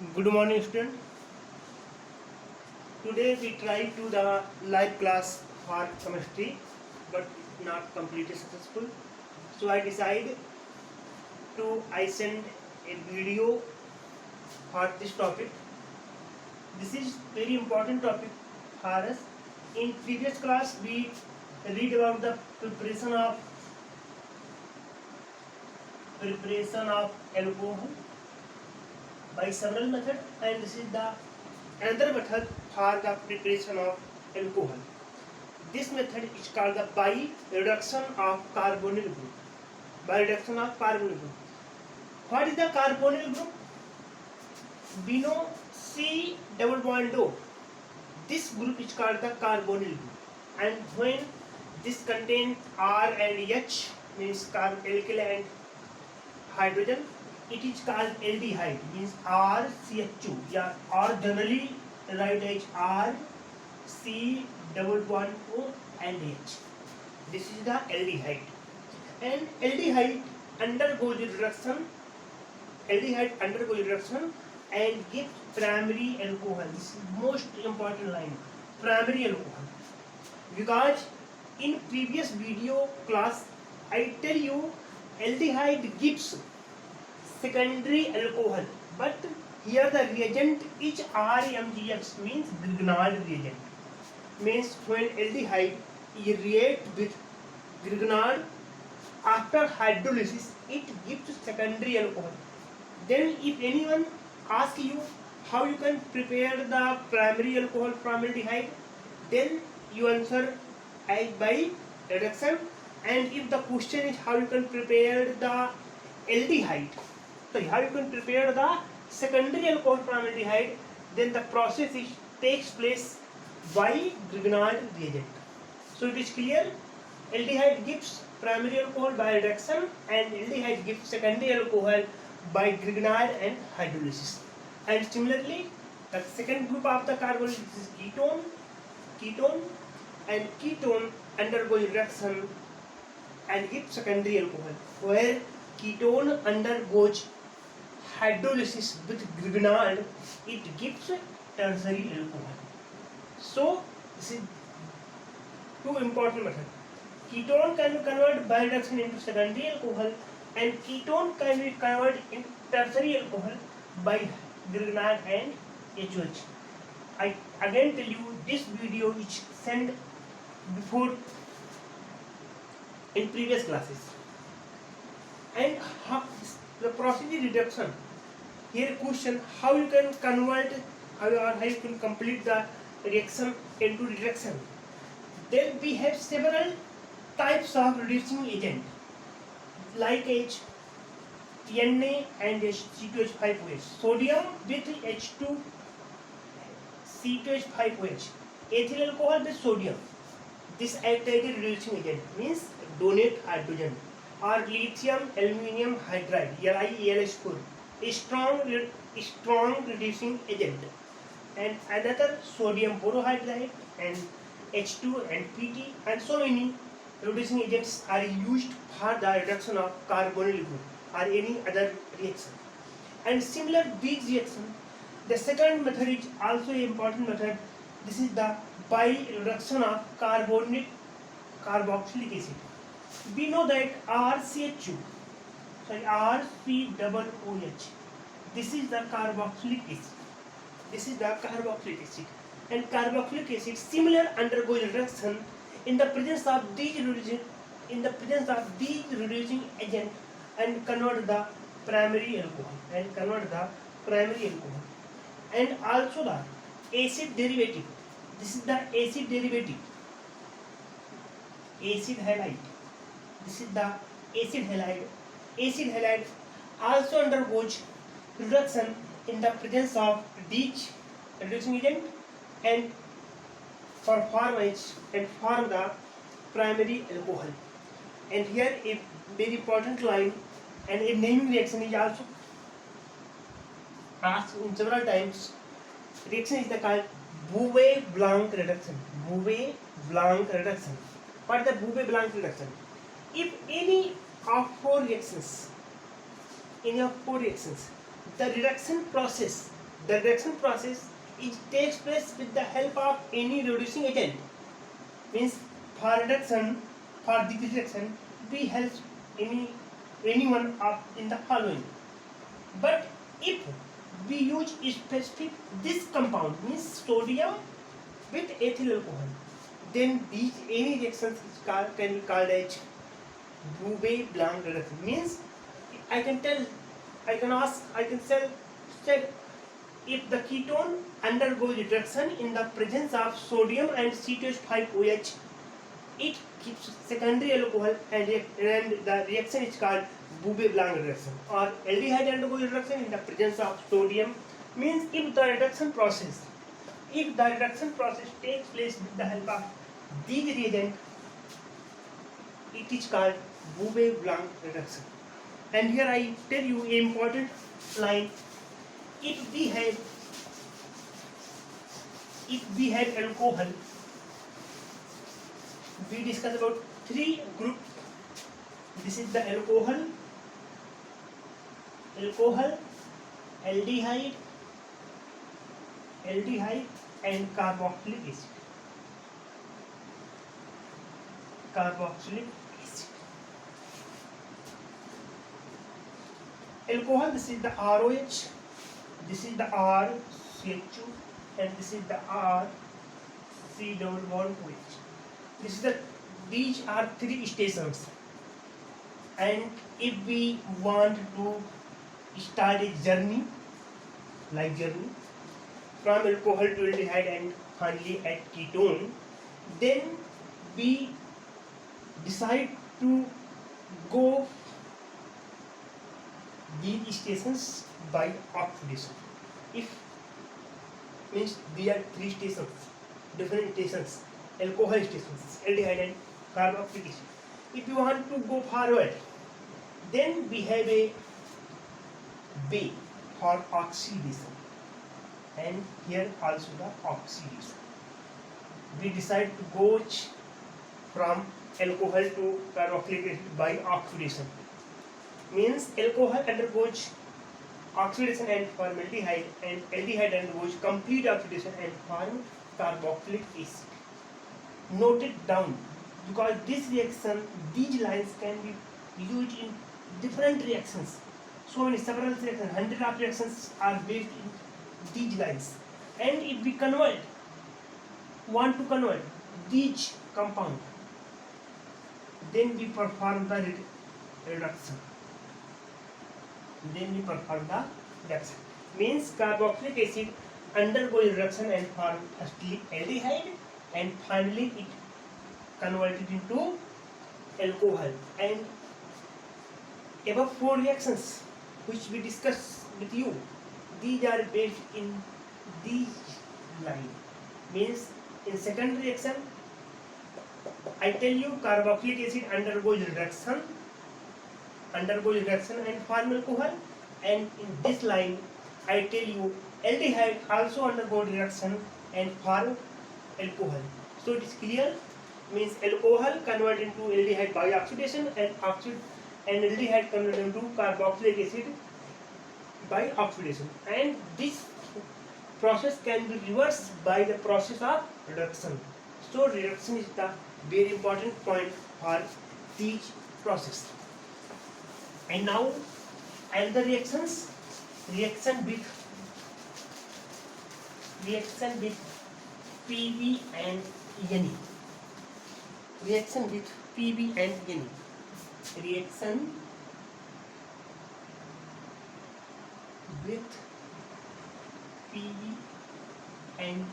Good morning, student. Today we try to the live class for chemistry, but not completely successful. So I send a video for this topic. This is very important topic for us. In previous class we read about the preparation of alcohol by several methods, and this is the another method for the preparation of alcohol. This method is called the by reduction of carbonyl group. By reduction of carbonyl group. What is the carbonyl group? We know C double bond O. This group is called the carbonyl group. And when this contains R and H, means alkyl and hydrogen, it is called aldehyde, means RCH2, yeah, or generally write as R C double bond O and H. This is the aldehyde, and aldehyde undergoes reduction and gives primary alcohol. This is most important line, primary alcohol, because in previous video class I tell you aldehyde gives secondary alcohol, but here the reagent is RMGX, means Grignard reagent. Means when aldehyde react with Grignard, after hydrolysis it gives secondary alcohol. Then if anyone asks you how you can prepare the primary alcohol from aldehyde, then you answer as by reduction. And if the question is how you can prepare the aldehyde, how you can prepare the secondary alcohol from aldehyde, then the process takes place by Grignard reagent. So it is clear, aldehyde gives primary alcohol by reduction and aldehyde gives secondary alcohol by Grignard and hydrolysis. And similarly, the second group of the carbonyl is ketone, and ketone undergoes reduction and gives secondary alcohol, where ketone undergoes hydrolysis with Grignard, it gives tertiary alcohol. So this is two important methods. Ketone can be converted by reduction into secondary alcohol, and ketone can be converted into tertiary alcohol by Grignard and HOH. I again tell you, this video is sent before in previous classes. And how the procedure reduction, here question, how you can convert, how you can complete the reaction into reduction. Then we have several types of reducing agent, like H, Na and C2H5OH. Sodium with H2 C2H5OH, ethyl alcohol with sodium. This acts as a reducing agent, means donate hydrogen. Or lithium aluminum hydride, LiAlH4, a strong reducing agent. And another sodium borohydride and H2 and PT, and so many reducing agents are used for the reduction of carbonyl group or any other reaction. And similar these reaction, the second method is also an important method. This is the by reduction of carboxylic acid. We know that RCH2, RCOOH, this is the carboxylic acid. And carboxylic acid similar undergoes reduction in the presence of these reducing agent and convert the primary alcohol. And also the acid derivative. This is the acid derivative, acid halide. This is the acid halide. Acid halide also undergoes reduction in the presence of these reducing agent and form the primary alcohol. And here a very important line, and a naming reaction is also asked in several times. Reaction is called Bouvet-Blanc reduction. Bouvet-Blanc reduction. What is the Bouvet-Blanc reduction? If any of four reactions, the reduction process The reduction process it takes place with the help of any reducing agent. Means for reduction, for the reduction, we help anyone of in the following. But if we use a specific this compound means sodium with ethyl alcohol, then these any reactions can be called as Bouvet-Blanc reduction. Means I can tell, I can ask, I can say if the ketone undergoes reduction in the presence of sodium and C2H5OH, it gives secondary alcohol and the reaction is called Bouvet-Blanc reduction. Or aldehyde undergoes reduction in the presence of sodium. Means if the reduction process takes place with the help of these reagents, it is called Bouvet-Blanc reduction. And here I tell you an important line. If we have alcohol, we discuss about three groups. This is the alcohol, aldehyde, and carboxylic acid. Alcohol, this is the ROH, this is the RCH2, and this is the RC-OH. These are three stations. And if we want to start a journey from alcohol to aldehyde and finally at ketone, then we decide to go these stations by oxidation. If means there are three stations, different stations, alcohol stations, aldehyde and carboxylic acid. If you want to go forward, then we have a way for oxidation, and here also the oxidation. We decide to go from alcohol to carboxylic acid by oxidation. Means alcohol undergoes oxidation and form aldehyde, and aldehyde undergoes complete oxidation and form carboxylic acid. Note it down, because this reaction, these lines can be used in different reactions. So many several reactions, hundreds of reactions are based in these lines. And if we want to convert these compound, then we perform the reduction. Means carboxylic acid undergoes reduction and form firstly aldehyde, and finally it converted into alcohol. And above four reactions which we discussed with you, these are based in these line. Means in second reaction, I tell you carboxylic acid undergoes reduction and form alcohol, and in this line I tell you aldehyde also undergoes reduction and form alcohol. So it is clear. Means alcohol converted into aldehyde by oxidation, and aldehyde converted into carboxylic acid by oxidation. And this process can be reversed by the process of reduction. So reduction is the very important point for each process. And now another reactions, reaction with PB and Ne. Reaction with PB and Ne. Reaction with PB and